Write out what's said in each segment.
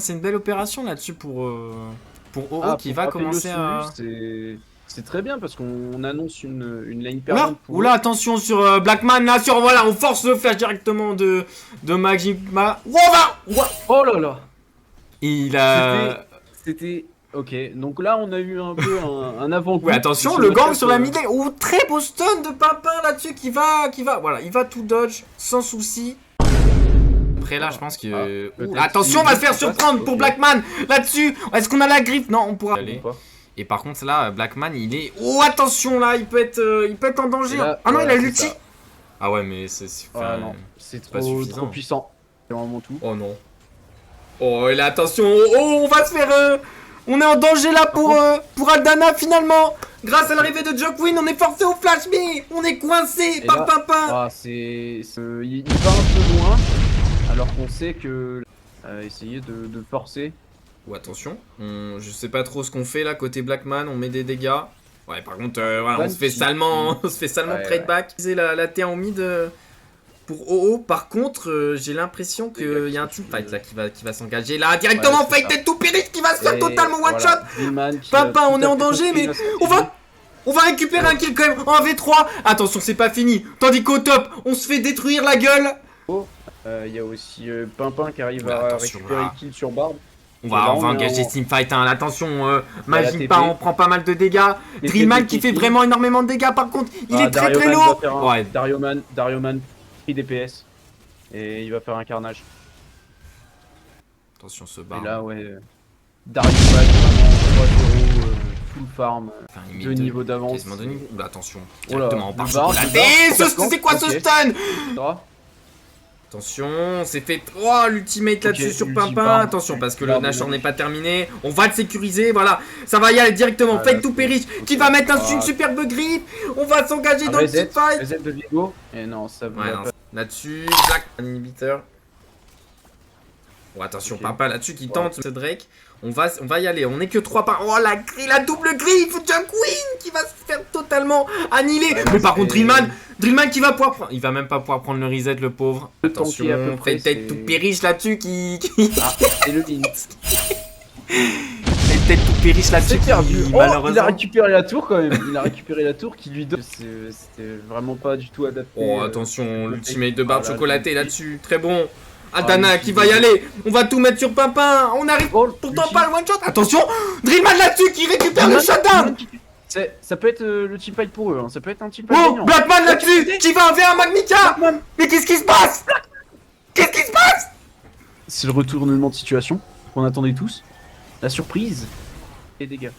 C'est une belle opération là-dessus pour OO qui va frapper commencer le à... Solus, c'est très bien parce qu'on annonce une lane Oula, perdante pour oula, attention sur Blackman, là, sur, voilà, on force le flash directement de Magma. Oh là là. Il a... C'était... Ok, donc là on a eu un peu un avant-goût. Ouais, attention, le gang sur la mid lane. Oh, très beau stun de Pimpin là-dessus qui va, voilà, il va tout dodge sans souci. Après là, je pense que... attention, on va se faire surprendre pour Blackman là-dessus. Est-ce qu'on a la griffe? Non, on pourra aller. Et par contre là, Blackman, il est... Oh, attention là, il peut être en danger. Là, ah non, ouais, il a l'ulti. ça. Ah ouais, mais c'est non, c'est trop puissant. C'est vraiment tout. Oh non. Oh, et là, attention. Oh, on va se faire... on est en danger là pour Aldana finalement. Grâce à l'arrivée de Jokwin, on est forcé au flash, mais on est coincé. Il va un peu loin, alors qu'on sait que essayer de forcer. Oh, attention. Je sais pas trop ce qu'on fait là côté Blackman. On met des dégâts. Ouais, par contre, voilà, on se fait salement trade back. La T en mid pour OO. Par contre, j'ai l'impression qu'il y a un teamfight là qui va s'engager. Là, directement, fight tête tout péril qui va se faire totalement one shot. Papa, on est en danger, mais on va récupérer un kill quand même en 1v3. Attention, c'est pas fini. Tandis qu'au top, on se fait détruire la gueule. Il y a aussi Pimpin qui arrive à récupérer le kill sur Barbe. On va engager ce teamfight, hein. Attention, Magippa, on prend pas mal de dégâts. Drillman qui fait vraiment énormément de dégâts, par contre, il est très très lourd. Ouais. Darioman, pris DPS. Et il va faire un carnage. Attention, ce bar. Et là, ouais. Darioman, vraiment 3-0, full farm, enfin, 2 niveaux d'avance. Attention, directement, on part sur la c'est quoi ce stun? Attention, c'est fait 3 l'ultimate là-dessus sur Pimpin. Attention parce que le Nashor n'est pas terminé. On va le sécuriser, voilà. Ça va y aller directement. Fake to Perish qui va mettre une superbe griffe. On va s'engager dans le petit fight. Reset de Vigo. Et non, ça va pas. Là-dessus, Black, un inhibiteur. Oh, attention, Pimpin là-dessus qui tente ce Drake. On va y aller, on est que 3 par... Oh, la double griffe, Jokwin qui va se faire totalement annihiler. Mais par contre, Drillman qui va pouvoir prendre... Il va même pas pouvoir prendre le reset, le pauvre. Attention, peut-être tout Perish là-dessus qui... Ah, c'est le link. Peut-être tout Perish là-dessus qui... malheureusement... Il a récupéré la tour quand même. Il a récupéré la tour qui lui donne... C'était vraiment pas du tout adapté. Oh, attention, l'ultimate de barbe chocolatée là-dessus. Très bon. Aldana qui va y aller, on va tout mettre sur Pimpin, on arrive pourtant pas le one shot. Attention, Drillman là-dessus qui récupère le shutdown. Ça peut être le teamfight pour eux, hein. Ça peut être un teamfight gagnant. Blackman là-dessus qui va enlever un Magmika. Mais qu'est-ce qui se passe? Qu'est-ce qui se passe? C'est le retournement de situation qu'on attendait tous. La surprise. Les dégâts.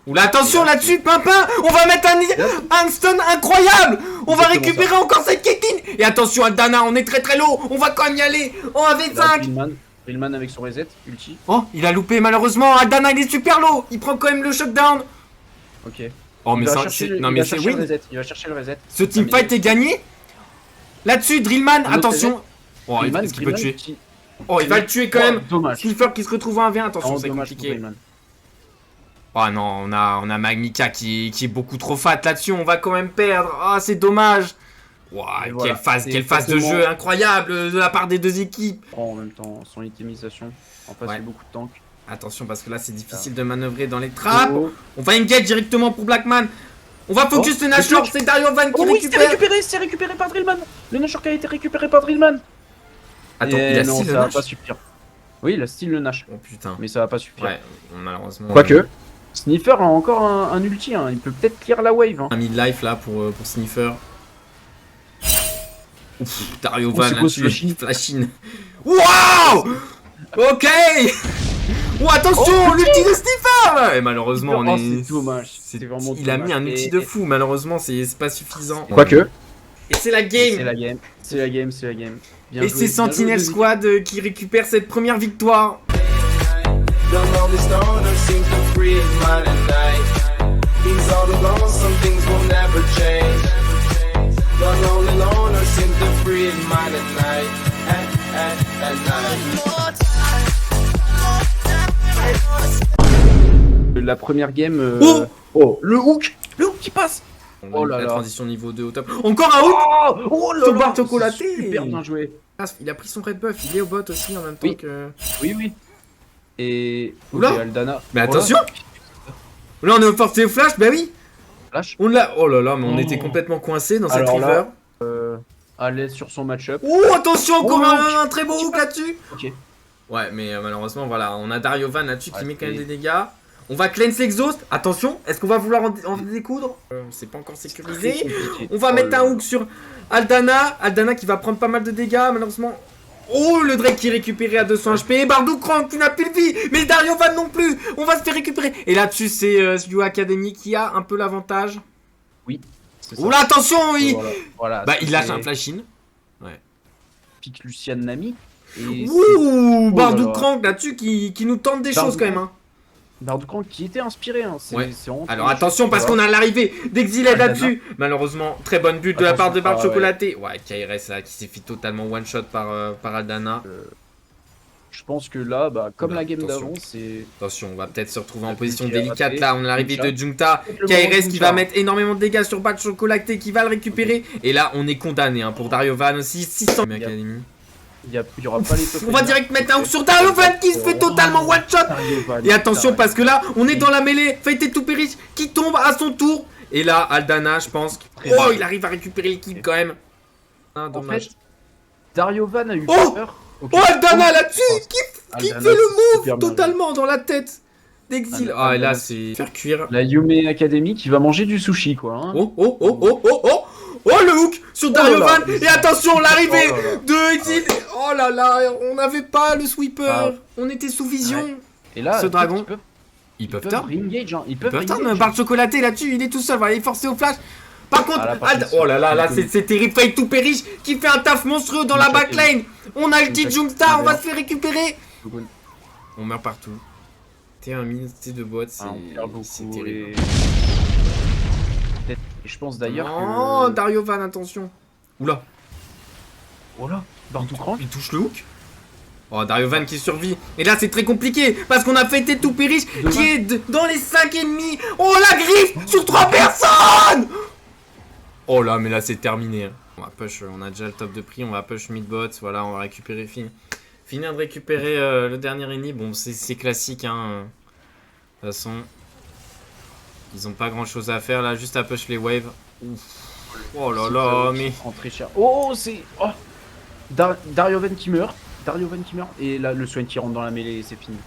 Oula, attention là-dessus, Pimpin. On va mettre un stun incroyable. On va récupérer encore cette Kekin. Et attention, Aldana, on est très très low. On va quand même y aller en 1v5. Drillman avec son reset, ulti. Oh, il a loupé malheureusement. Aldana, il est super low. Il prend quand même le shutdown. Ok. Oh, mais ça, non, mais c'est oui. Il va chercher le reset. Ce teamfight est gagné. Là-dessus, Drillman, attention. Oh, est-ce qu'il peut tuer? Oh, il va le tuer quand même. Dommage. Sniffer qui se retrouve en 1v1. Attention, c'est compliqué. Oh non, on a Magmika qui est beaucoup trop fat là-dessus, on va quand même perdre. Ah, c'est dommage. Wow, quelle phase de jeu incroyable de la part des deux équipes. En même temps, son itemisation, en face il y a beaucoup de tanks. Attention parce que là c'est difficile de manœuvrer dans les trappes. On va engage directement pour Blackman. On va focus le Nashor, c'est Dariovan qui récupère. C'est récupéré par Drillman. Le Nashor qui a été récupéré par Drillman. Attends, il a non, ça va pas suffire. Oui, il a style le Nash. Oh putain. Mais ça va pas suffire. Ouais, malheureusement. Quoique. Sniffer a encore un ulti, hein. Il peut peut-être clear la wave. Hein. Un mid-life là pour Sniffer. Dariovan là-dessus, flashine. Wow. Ok. Oh attention, l'ulti de Sniffer. Et malheureusement on est... C'est dommage, c'est vraiment il a mis un ulti de fou, malheureusement c'est pas suffisant. Quoique. Et c'est la game. C'est la game. Et c'est Sentinel Squad qui récupère cette première victoire. The lonely stoner seems to free his mind at night. He's all alone, some things will never change. The lonely loner seems to free his mind at night. At night. La première game. Oh, le hook qui passe. On a eu la transition niveau 2 au top. Encore un hook. Oh là Ton là, bar chocolaté. super bien joué. Il a pris son red buff, il est au bot aussi en même temps que... Oui. Et... Oula. Ok, Aldana. Mais attention. Là on est au forcé au flash, bah oui. Flash. On l'a... Oh là là, mais on était complètement coincé dans cette river. À l'aise sur son match-up. Oh attention, encore un très beau hook là-dessus. Ok. Ouais, mais malheureusement, voilà, on a Dariovan là-dessus qui met quand même des dégâts. On va cleanse l'exhaust. Attention, est-ce qu'on va vouloir en découdre? C'est pas encore sécurisé. On va mettre un hook sur Aldana. Aldana qui va prendre pas mal de dégâts, malheureusement. Oh, le Drake qui est récupéré à 200 HP. Bardou Crank qui n'a plus de vie. Mais Dariovan non plus. On va se faire récupérer. Et là-dessus, c'est You Academy qui a un peu l'avantage. Oui. Oula, attention, oui. Voilà, bah, il lâche un flash-in. Ouais. Pique Lucian Nami. Ouh, Bardou Crank là-dessus qui nous tente des choses quand même. Hein. Bardou Crank qui était inspiré. Hein. Alors attention parce qu'on a l'arrivée d'Exiled là-dessus. Malheureusement, très bonne bulle de la part de Bard Chocolaté. Ouais, KRS là qui s'est fait totalement one-shot par Aldana. Je pense que là, bah, comme la game d'avant, c'est... Attention, on va peut-être se retrouver en position délicate là. On a l'arrivée de Junta. KRS qui va mettre énormément de dégâts sur Bard Chocolaté qui va le récupérer. Et là, on est condamné pour Dariovan aussi. 600 Academy. Il y aura pas les top. On va direct mettre un hook sur Dariovan qui se fait totalement one shot. Et attention parce que là on est dans la mêlée. Fate et Touperish qui tombe à son tour. Et là Aldana je pense. Oh il arrive à récupérer l'équipe quand même. Ah dommage. En fait, Dariovan a eu peur. Oh Aldana là-dessus qui fait le move totalement dans la tête d'Exil. Ah et là c'est faire cuire. La Yume Academy qui va manger du sushi quoi. Hein. Oh le hook sur Dariovan. Et attention l'arrivée de Exil. Oh là là, on n'avait pas le sweeper. On était sous vision. Ouais. Et là, ce dragon, ils peuvent turn. Ils peuvent turn. Bard Chocolaté là-dessus, il est tout seul. Voilà, il est forcé au flash. Par contre, oh là là, c'est terrible. Fate to Perish qui fait un taf monstrueux dans la backline. On a le petit Jungstar, on va se faire récupérer. On meurt partout. T'es un mine, t'es de boîte, c'est terrible. Et je pense d'ailleurs que... Oh, Dariovan, attention. Oula. Oh là, Bardou Crank. Il touche le hook. Oh, Dariovan qui survit. Et là, c'est très compliqué. Parce qu'on a fait Touperish qui est dans les 5 ennemis. Oh, la griffe sur 3 personnes. Oh là, mais là, c'est terminé. On va push, on a déjà le top de prix. On va push mid-bot. Voilà, on va récupérer finir de récupérer le dernier ennemi. Bon, c'est classique, hein. De toute façon... Ils ont pas grand chose à faire là, juste à push les waves. Ouf. Oh là là, mais... Oh, c'est... Oh Dariovan qui meurt. Et là, le Swain qui rentre dans la mêlée et c'est fini.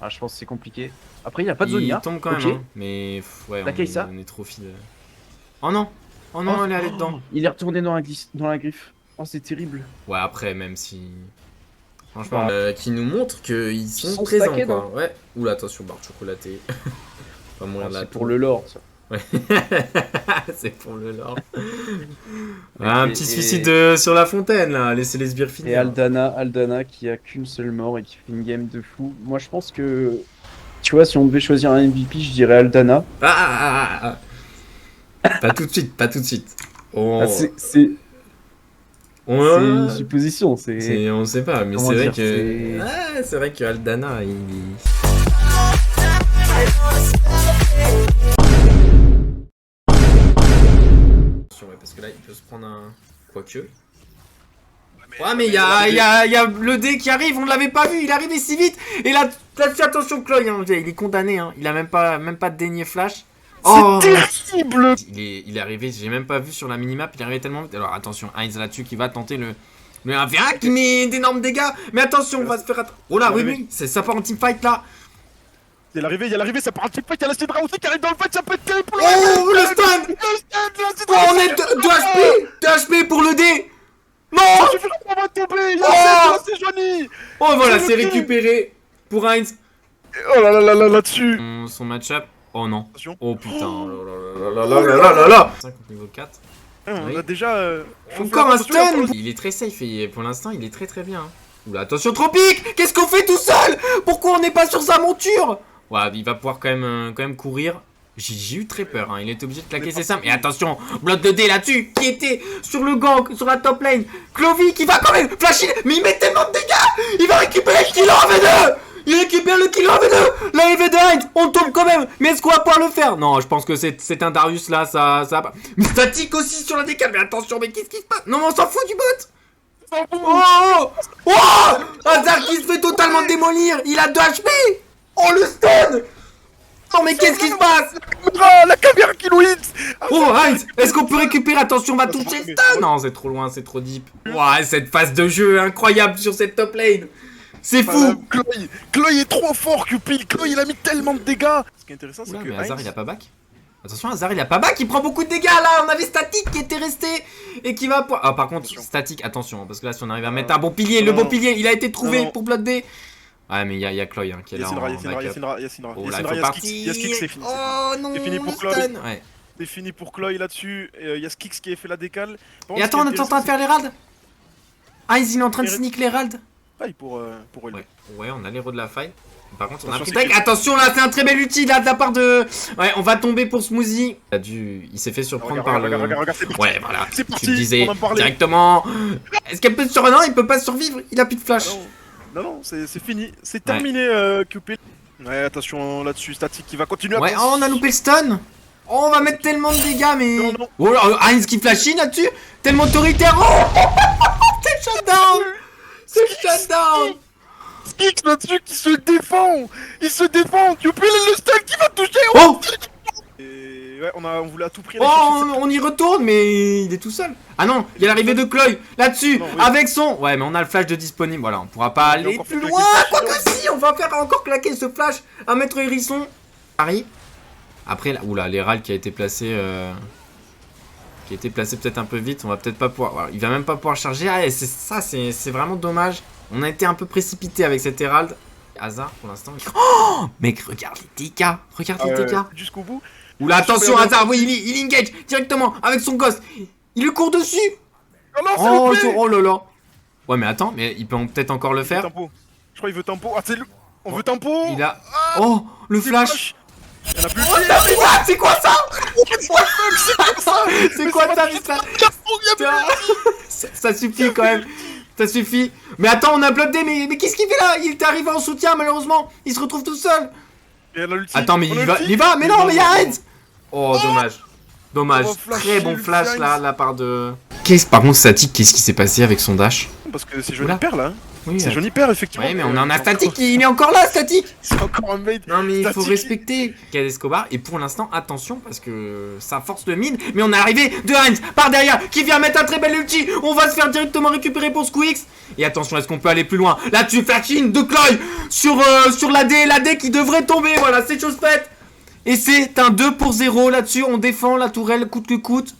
Ah, je pense que c'est compliqué. Après, il a pas de Zonia. Il tombe quand même, hein. Mais... Ouais, on est trop fidèle. Oh non. Oh non, elle est allée dedans. Il est retourné dans la griffe. Oh, c'est terrible. Ouais, après, même si... Franchement, qui nous montre qu'ils sont présents, quoi. Non ouais. Oula, attention, Bard Chocolaté. C'est pour le lore, ça. Ouais. C'est pour le lore. Un petit suicide sur la fontaine, là. Laissez les sbires finir. Et Aldana qui a qu'une seule mort et qui fait une game de fou. Moi, je pense que... Tu vois, si on devait choisir un MVP, je dirais Aldana. Pas tout de suite. Oh. Ah, c'est une supposition. On sait pas, mais c'est vrai que... Ah, c'est vrai que Aldana, il... Parce que là il peut se prendre un... Quoique... Ouais mais il y a le dé qui arrive, on ne l'avait pas vu, il est arrivé si vite. Et là, attention Chloé, hein, il est condamné, hein. Il a même pas de dénier flash. Oh, c'est terrible. Il est arrivé, j'ai même pas vu sur la minimap, il est arrivé tellement vite. Alors attention, Heinz là-dessus qui va tenter le 1v1 qui met d'énormes dégâts. Mais attention, on va se faire... Oh là, oui, ça part en teamfight là. Il y a l'arrivée, ça part un teamfight, il y a la Sidra aussi qui arrive dans le fight, ça peut être terrible pour le Oh, le stun. Oh, on est 2 HP pour le dé. Non. On va tomber, c'est Johnny. Oh voilà, c'est récupéré pour Heinz. Oh là là là là-dessus. Son match-up. Oh non. Oh putain. Oh là là. 5 niveau 4. On a déjà... Encore un stun. Il est très safe et pour l'instant, il est très bien. Oula, attention Tropique. Qu'est-ce qu'on fait tout seul? Pourquoi on n'est pas sur sa monture? Ouais, il va pouvoir quand même courir. J'ai eu très peur, hein. Il était obligé de claquer ses Sam. Et attention, bloc de dé là-dessus, qui était sur le gank, sur la top lane. Clovy qui va quand même flasher, mais il met tellement de dégâts. Il va récupérer le kill en V2. Il récupère le kill en V2. L'arrivée de Heinz. On tombe quand même. Mais est-ce qu'on va pouvoir le faire? Non, je pense que c'est un Darius là. Ça va pas. Mais statique aussi sur la décale. Mais attention, mais qu'est-ce qui se passe? Non, mais on s'en fout du bot. Oh, oh, Hazard qui se fait totalement démolir. Il a 2 HP. Oh, le stun. Non, mais qu'est-ce qui se passe? La caméra qui nous hit. Oh, Heinz, est-ce qu'on peut récupérer? Attention, on va toucher le stun. Non, c'est trop loin, c'est trop deep. Ouais, cette phase de jeu incroyable sur cette top lane. C'est fou. Chloé est trop fort, Cupid. Chloé, il a mis tellement de dégâts. Ce qui est intéressant, c'est que mais Hazard, il a pas back. Attention, Hazard, il a pas back. Il prend beaucoup de dégâts là. On avait Static qui était resté et qui va. Ah, par contre, Static, attention, parce que là, si on arrive à mettre un bon pilier, le bon pilier, il a été trouvé pour Blood D. Ouais, mais il y a Chloé hein, qui est là. Yassindra. Oh là, il faut partir. Yaskix, c'est fini. Oh non, c'est fini pour Chloé. Ouais. C'est fini pour Chloé là-dessus. Yaskix qui a fait la décale. Et attends, on est en train de faire l'Herald. Heinz, il est en train de sneak l'Herald. Pour Ouais, on a l'héros de la faille. Par contre, on a pris deck. Attention, là, c'est un très bel outil là de la part de. Ouais, on va tomber pour Smoothie. Il s'est fait surprendre par le. Regarde, c'est parti. Ouais, voilà. C'est parti. Tu le disais directement. Est-ce qu'elle peut survivre? Non, il peut pas survivre. Il a plus de flash. Non, c'est fini. C'est terminé, Cupid. Ouais, attention là-dessus. Static qui va continuer. Ouais, oh, on a loupé le stun. Oh, on va mettre tellement de dégâts, mais. Non. Oh là, Heinz qui flash in là-dessus. Tellement autoritaire. Oh, c'est shutdown. C'est shutdown. Skix là-dessus qui se défend. Il se défend. Cupid, le stun qui va toucher. Oh. Et ouais, on voulait à tout prix. Oh, on y retourne, mais il est tout seul. Ah non, il y a l'arrivée de Chloé là-dessus, avec son. Ouais, mais on a le flash de disponible. Voilà, on pourra pas aller plus loin. Quoique si, on va faire encore claquer ce flash à Maître Hérisson. Paris. Après, là, oula, l'Herald qui a été placé. Peut-être un peu vite. On va peut-être pas pouvoir. Voilà, il va même pas pouvoir charger. Ah, c'est ça, c'est vraiment dommage. On a été un peu précipité avec cet Herald. Hazard pour l'instant. Oh, mec, regarde les dégâts. Regarde les dégâts. Jusqu'au bout. Oula, attention, Hazard, oui, il engage directement avec son ghost. Il lui court dessus. Oh là là. Ouais, mais attends, mais il peut peut-être encore le faire. Je crois qu'il veut tempo. Ah, c'est le. On veut tempo. Il a. Oh, le flash. Il y en a plus. C'est quoi ça? C'est quoi ça? Ça suffit quand même. Ça suffit. Mais attends, on a Blood D, mais qu'est-ce qu'il fait là? Il est arrivé en soutien, malheureusement. Il se retrouve tout seul. Attends, mais il va. Mais non, mais il y a Heinz. Oh, dommage. Très bon flash là, de la part de. Par contre, Static, qu'est-ce qui s'est passé avec son dash? Parce que c'est Juniper là. Oui, c'est Juniper effectivement. Ouais, mais on en a Static, il est encore là, Static. C'est encore un mate. Non, mais il faut respecter Kyle Escobar. Et pour l'instant, attention, parce que ça force le mid. Mais on est arrivé de Heinz par derrière qui vient mettre un très bel ulti. On va se faire directement récupérer pour Squeaks. Et attention, est-ce qu'on peut aller plus loin? Là, tu flashing de Chloé sur l'AD qui devrait tomber. Voilà, c'est chose faite. Et c'est un 2-0 là-dessus. On défend la tourelle coûte que coûte.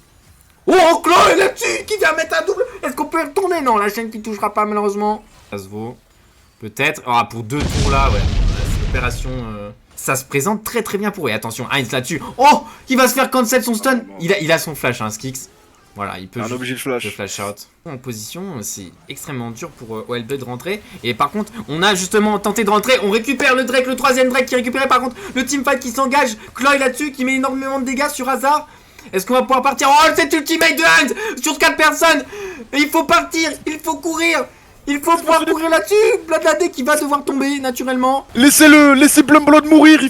Oh, Chloé là-dessus qui vient mettre un double. Est-ce qu'on peut retourner? Non, la chaîne qui touchera pas malheureusement. Ça se vaut. Peut-être. Ah, pour 2 tours là, ouais. Cette opération. Ça se présente très très bien pour eux. Et attention, Heinz là-dessus. Oh, il va se faire cancel son stun. Il a son flash, hein, Skix. Voilà, il peut juste flash out. En position, c'est extrêmement dur pour OLB de rentrer. Et par contre, on a justement tenté de rentrer. On récupère le Drake, le 3ème Drake qui est récupéré. Par contre, le teamfight qui s'engage. Chloé là-dessus qui met énormément de dégâts sur Hazard. Est-ce qu'on va pouvoir partir? Oh, cet ultimate de Heinz sur 4 personnes. Il faut partir, il faut courir. Il faut pouvoir courir là-dessus. Bloodlade qui va devoir tomber naturellement. Laissez Blood mourir.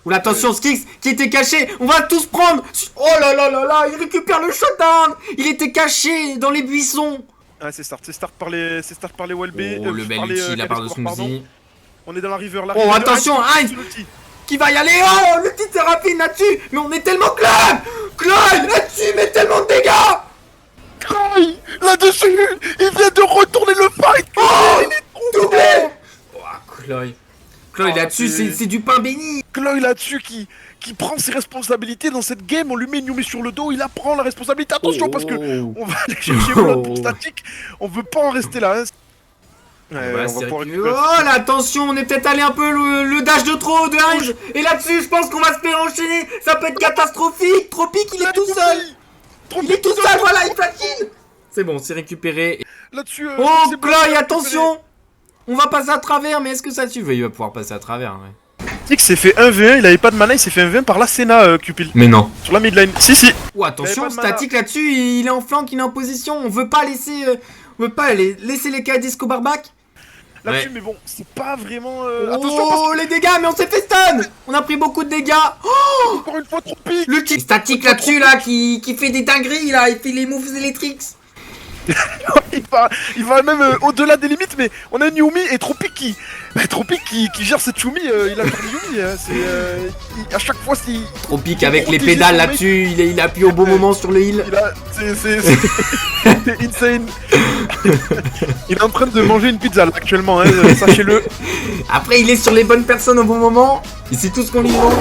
Oula, attention, Skix qui était caché. On va tous prendre. Oh là là là là, il récupère le shutdown. Il était caché dans les buissons. Ah, c'est start par les WLB. Oh, le bel ulti, la part de Smoothie. On est dans la river là. Oh, attention, Heinz qui va y aller. Oh, le petit Séraphine là-dessus. Mais on est tellement Chloé là-dessus, mais tellement de dégâts. Chloé là-dessus, il vient de retourner le fight. Oh, doublé. Oh, Chloé là-dessus, c'est du pain béni. Chloé là-dessus qui prend ses responsabilités dans cette game. On lui met une Yumi sur le dos, il apprend la responsabilité. Attention parce que on va aller chercher Blood pour Static. On veut pas en rester là. Hein. Ouais, oh là, attention, on est peut-être allé un peu le dash de trop de Heinz. Et là-dessus, je pense qu'on va se faire enchaîner. Ça peut être catastrophique. Tropique, il est tout seul. Il est tout seul, voilà, il platine. C'est bon, c'est récupéré. Là-dessus. Oh, Chloé, attention. On va passer à travers, mais est-ce que ça suffit? Il va pouvoir passer à travers, ouais. Tic s'est fait 1v1, il avait pas de mana, il s'est fait 1v1 par la Senna, Cupil. Mais non. Sur la mid lane. Si. Oh, attention, Static là-dessus, il est en flank, il est en position. On veut pas laisser les KD Escobar back. là-dessus, Ouais. mais bon, c'est pas vraiment. Oh, Attention, parce les dégâts, mais on s'est fait stun. On a pris beaucoup de dégâts. que encore une fois, trop pique. Le petit statique là-dessus, là, qui fait des dingueries, là. Il fait les moves électriques. Il va même au-delà des limites, mais on a une Yumi et Tropic qui gère cette Yumi. Il a perdu Yumi. À chaque fois, Tropique avec les protéger pédales son là-dessus. Il appuie au bon moment sur le heal. c'est insane. Il est en train de manger une pizza là, actuellement, hein, sachez-le. Après, il est sur les bonnes personnes au bon moment. Et c'est tout ce qu'on lui demande.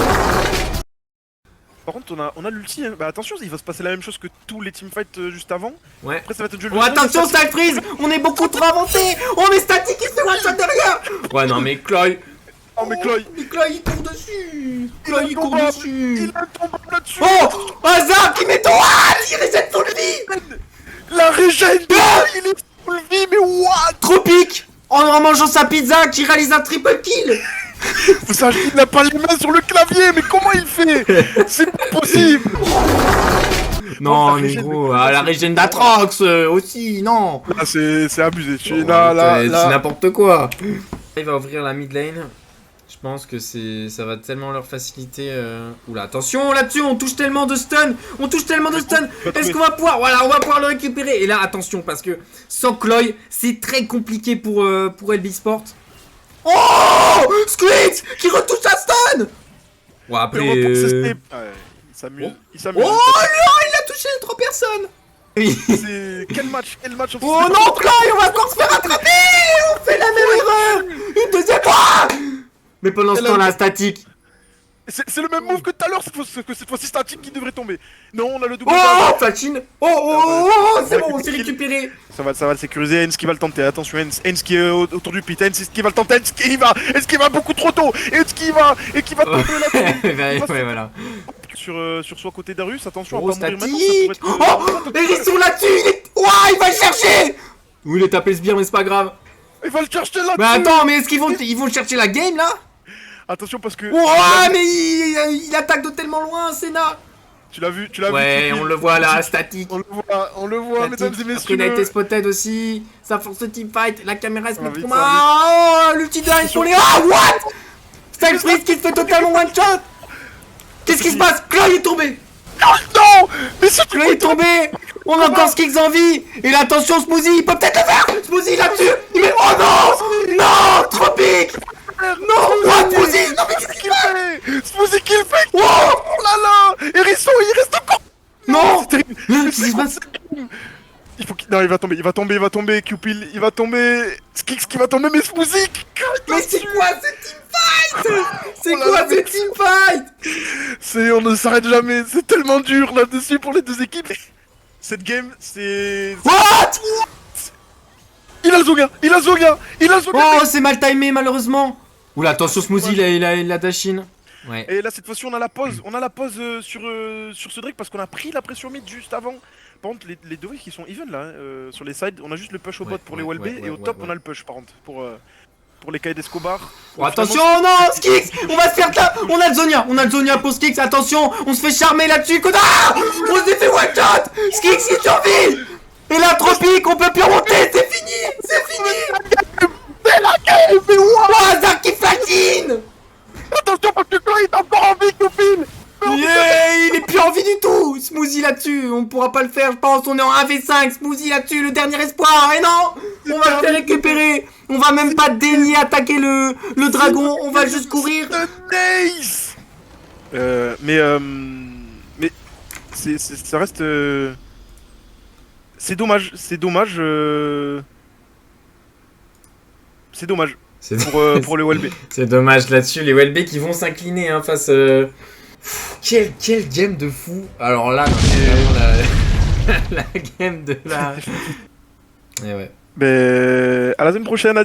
Par contre, on a l'ulti. Hein. Bah attention, il va se passer la même chose que tous les teamfights juste avant. Ouais. Après, ça va être un jeu de Oh, attention, Style Freeze. On est beaucoup trop avancé. Oh, mais statique, il se fait one shot derrière. Ouais, non, mais Chloé. Oh, mais Chloé, Mais Chloé, il court dessus. il Chloé, il court dessus. a tombé là-dessus. Oh, hasard qui met ton ah, il reset full vie. La régène. Il est full vie, mais what? Tropique. En mangeant sa pizza, qui réalise un triple kill. Ça, il n'a pas les mains sur le clavier, mais comment il fait? C'est pas possible. Non, la mais régène gros, de- la régène d'Atrox aussi, non. Là, c'est abusé. C'est n'importe quoi. Il va ouvrir la mid lane. Je pense que ça va tellement leur faciliter. Oula, attention là-dessus, on touche tellement de stun. On touche tellement de stun. Est-ce qu'on va pouvoir. Voilà, on va pouvoir le récupérer. Et là, attention, parce que sans Chloé, c'est très compliqué pour LB Sport. Oh, Squid qui retouche sa stun. Ouais, après. Il s'amuse. Oh. Il s'amuse. Oh, là, il a touché 3 personnes. Oui. C'est quel match entre Oh ces non, Chloé, on va encore se faire attraper. On fait la même erreur. Une deuxième fois. Mais pendant ce temps-là, statique. C'est le même move que tout à l'heure, cette fois-ci statique qui devrait tomber. Non, on a le double. Oh, Platine. Oh, c'est bon, on s'est récupéré. Ça va le sécuriser. Hens qui va le tenter. Attention, Hens qui est autour du pit. Hens qui va le tenter. Hens qui va beaucoup trop tôt. Hens qui va tomber là. Ouais, voilà. Sur soi côté Darius. Attention Oh, à pas mourir maintenant. statique. Oh, Hérisson là-dessus. Il va le chercher. Oui, il est tapé sbire, mais c'est pas grave. Il va le chercher là. Mais attends, mais est-ce qu'ils vont chercher la game là? Attention parce que. Oh, mais il attaque de tellement loin, Senna. Tu l'as vu. Ouais, on le voit là, statique. On le voit, mesdames et Après, messieurs. il a été spotted aussi. Ça force le teamfight. La caméra se met vite, trop ça va mal. Oh, l'ulti de Heinz pour les. Ah, what? Style Freeze qui se fait totalement one shot. Qu'est-ce qui se passe? Chloé est tombé. Non. Mais c'est Chloé est tombé. On a encore Skix en vie. Et là, attention, Smoothie, il peut peut-être le faire. Smoothie là-dessus. Il met. Oh non. Non, Tropique. Non, what, Smoothie? Non, mais qu'est-ce qu'il fait? Smoothie qui le fait. Oh, Oh là là. Hérisson, il reste encore. non. C'est terrible. Qu'est-ce qui se passe? Il faut qu'il. Non, il va tomber, Cupil, il va tomber. Skix qui va tomber, mais Smoothie. Mais c'est quoi ce teamfight? C'est Oh là quoi là, ce mais- teamfight? On ne s'arrête jamais, c'est tellement dur là-dessus pour les deux équipes. Cette game, c'est. What? Il a le Zoga. Oh, c'est mal timé malheureusement. Oula, attention, Smoothie, il a Dashin. Ouais. Et là, cette fois-ci, on a la pause. Sur ce Drake parce qu'on a pris la pression mid juste avant. Par contre, les deux qui sont even là, sur les sides, on a juste le push au bot pour les WLB et au top, on a le push par contre pour les Kaïd Escobar. Oh, attention, non, Skix, on va se faire là. On a le Zonia pour Skix, attention, on se fait charmer là-dessus, connard. On s'est fait one shot. Skix il survit. Et là, Tropique, on peut plus remonter, c'est fini. Mais la game, mais what? Oh, Hazard qui flatine. Attention parce que quand il est encore en vie, Cupil. Yeah, il est plus en vie du tout. Smoothie là-dessus, on pourra pas le faire, je pense. On est en 1v5. Smoothie là-dessus, le dernier espoir. Et non, on va le faire récupérer. On va même pas daigner attaquer le dragon. On va juste courir. Nice. Mais ça reste. C'est dommage. C'est dommage pour le WLB. C'est dommage là-dessus, les WLB qui vont s'incliner hein, face. Quel game de fou! Alors là, c'est vraiment la game de la. Et ouais. Mais à la semaine prochaine. Et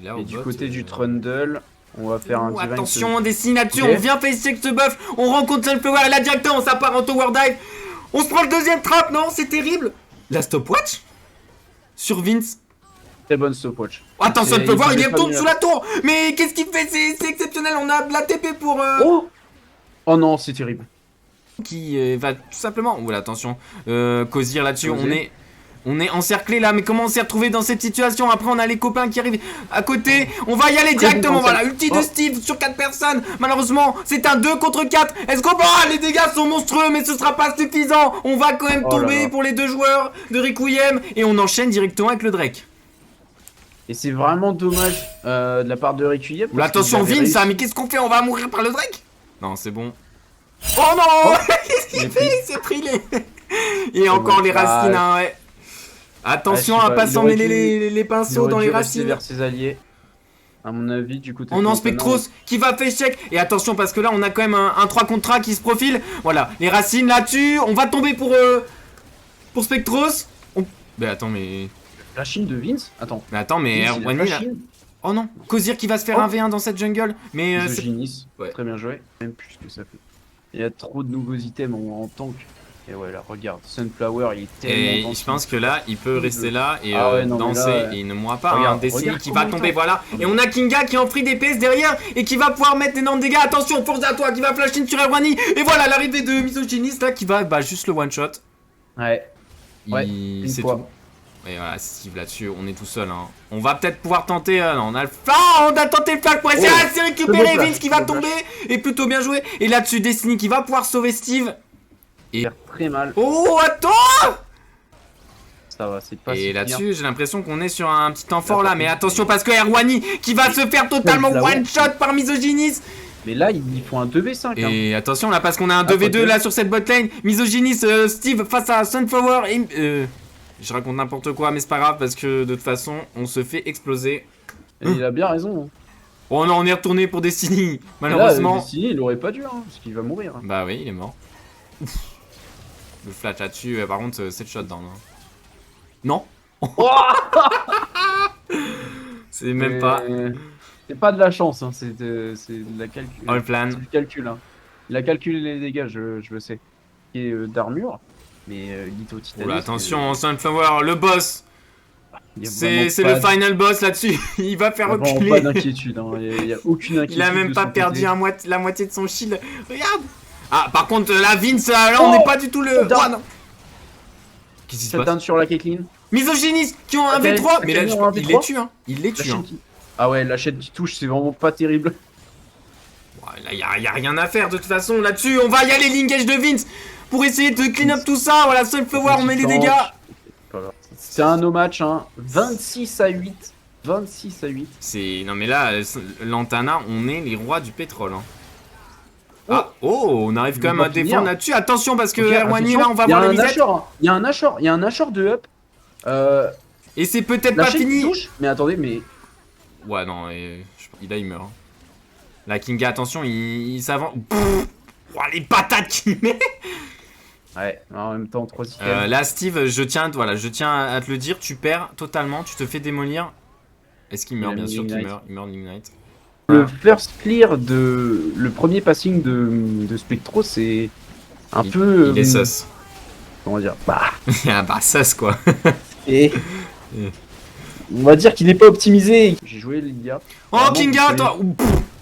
là, Et du côté du Trundle, on va faire un oh, direct. attention, des signatures, Ok. on vient faire ce buff, on rencontre Sunflower et là directement, on s'appart en tower dive. On se prend le deuxième trap, non? C'est terrible! La stopwatch? Sur Vince. Très bonne stopwatch. Oh, attends, Et Sunflower, il il y retourne est sous la tour! Mais qu'est-ce qu'il fait? C'est exceptionnel, on a de la TP pour. Oh non, c'est terrible. Qui va tout simplement. Oula, attention. Cosir là-dessus, Cosir. on est. On est encerclé là, mais comment on s'est retrouvé dans cette situation? Après on a les copains qui arrivent à côté. On va y aller directement, voilà, ulti de Steve sur 4 personnes. Malheureusement, c'est un 2 contre 4. Est-ce qu'on les dégâts sont monstrueux, mais ce sera pas suffisant. On va quand même tomber pour les 2 joueurs de Requiem. Et on enchaîne directement avec le Drake. Et c'est vraiment dommage de la part de Requiem. Oula, attention Vin, ça, mais qu'est-ce qu'on fait? On va mourir par le Drake? Non, c'est bon. Oh non, il s'est pris les... Et encore les racines, hein, ouais. Attention à pas s'en mêler les pinceaux dans les racines. Vers ses alliés. À mon avis, du coup. On a Spectros qui va faire check. Et attention, parce que là, on a quand même un 3 contre 3 qui se profile. Voilà, les racines là-dessus. On va tomber pour Spectros. Mais attends, mais. La Chine de Vince. Attends. Mais attends, mais Erwani là. Oh non, Kozir qui va se faire un V1 dans cette jungle. Mais ouais. Très bien joué. Même plus que ça fait. Il y a trop de nouveaux items en tank. Et ouais, là, regarde, Sunflower, il est tellement... Et je pense que là, il peut rester là et danser, là, et il ne mourra pas. Regarde, Destiny qui va tomber, voilà. Et on a Kinga qui est en free DPS derrière et qui va pouvoir mettre d'énormes dégâts. Attention, force à toi, qui va flash in sur Erwani. Et voilà, l'arrivée de Misogynist, là, qui va juste le one-shot. Ouais. C'est tout. Et voilà, Steve là-dessus, on est tout seul. Hein. On va peut-être pouvoir tenter... non, on a le on a tenté le flash pour essayer de récupérer Vince qui va tomber. Et plutôt bien joué. Et là-dessus, Destiny qui va pouvoir sauver Steve. Et très mal. Oh, attends! Ça va, c'est pas. Et là-dessus, j'ai l'impression qu'on est sur un petit temps fort là. Mais attention, parce que Erwani qui va se faire totalement one-shot par Misogynist. Mais là, ils font un 2v5. Et attention là, parce qu'on a un 2v2 là sur cette botlane. Misogynist, Steve face à Sunflower. Et, je raconte n'importe quoi, mais c'est pas grave parce que de toute façon, on se fait exploser. Et il a bien raison. Oh non, on est retourné pour Destiny. Malheureusement. Là, Destiny, il aurait pas dû, parce qu'il va mourir. Bah oui, il est mort. Le flash là-dessus, par contre, c'est le shutdown. Hein. Non. C'est même pas. C'est pas de la chance, hein. C'est de la calcul. All plan. C'est du calcul. Hein. Il a calculé les dégâts, je le sais. Et d'armure, mais litho titanium. Oula, attention, Sunflower, le boss. C'est le final boss là-dessus. Il va faire reculer. Pas d'inquiétude. Hein. Il y a aucune inquiétude. Il a même pas perdu la moitié de son shield. Regarde. Ah, par contre, la Vince, là, on n'est pas du tout le. Oh non. Qu'est-ce qui se passe sur la Caitlyn. Misogyniste qui ont un V3. Mais là, il les tue, hein. Il les tue, hein. Ah ouais, la chaîne qui touche, c'est vraiment pas terrible. Là, y a rien à faire de toute façon là-dessus. On va y aller, l'engage de Vince pour essayer de clean up tout ça. Voilà, Sunflower, on met les dégâts. C'est un no match, hein. 26 à 8. 26 à 8. C'est. Non, mais là, Lantana, on est les rois du pétrole, hein. Ah, on arrive quand même à défendre là-dessus. Attention parce que Erwani là, on va voir la misette. Il y a un Nashor de up. Et c'est peut-être pas fini. Touche, mais attendez, mais. Ouais, non, il meurt. La Kinga, attention, il s'avance. Les patates qu'il met. Ouais, en même temps, 3 items. Là, Steve, je tiens à te le dire, tu perds totalement, tu te fais démolir. Est-ce qu'il meurt? Bien sûr qu'il meurt. Il meurt d'Ignite. Le first clear le premier passing de Spectro, c'est un peu. Il est sus. Comment dire? Bah, sus quoi. Et. On va dire qu'il n'est pas optimisé. J'ai joué Lydia. Oh, Kinga, toi.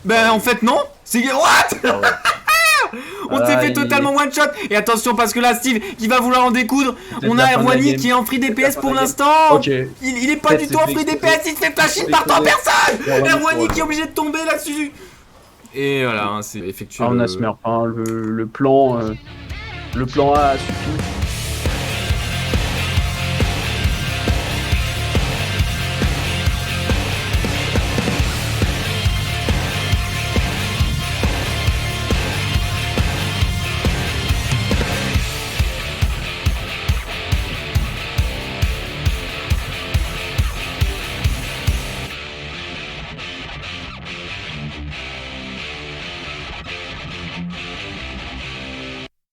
Ben en fait, non. C'est. What? On s'est fait totalement one shot. Et attention parce que là Steve qui va vouloir en découdre. On a Erwani qui est en free DPS pour l'instant. Il est pas du tout en free DPS. Il se fait flasher par 3 personnes. Erwani qui est obligé de tomber là-dessus. Et voilà, c'est effectué. On a Smurf. Le plan A a suffi.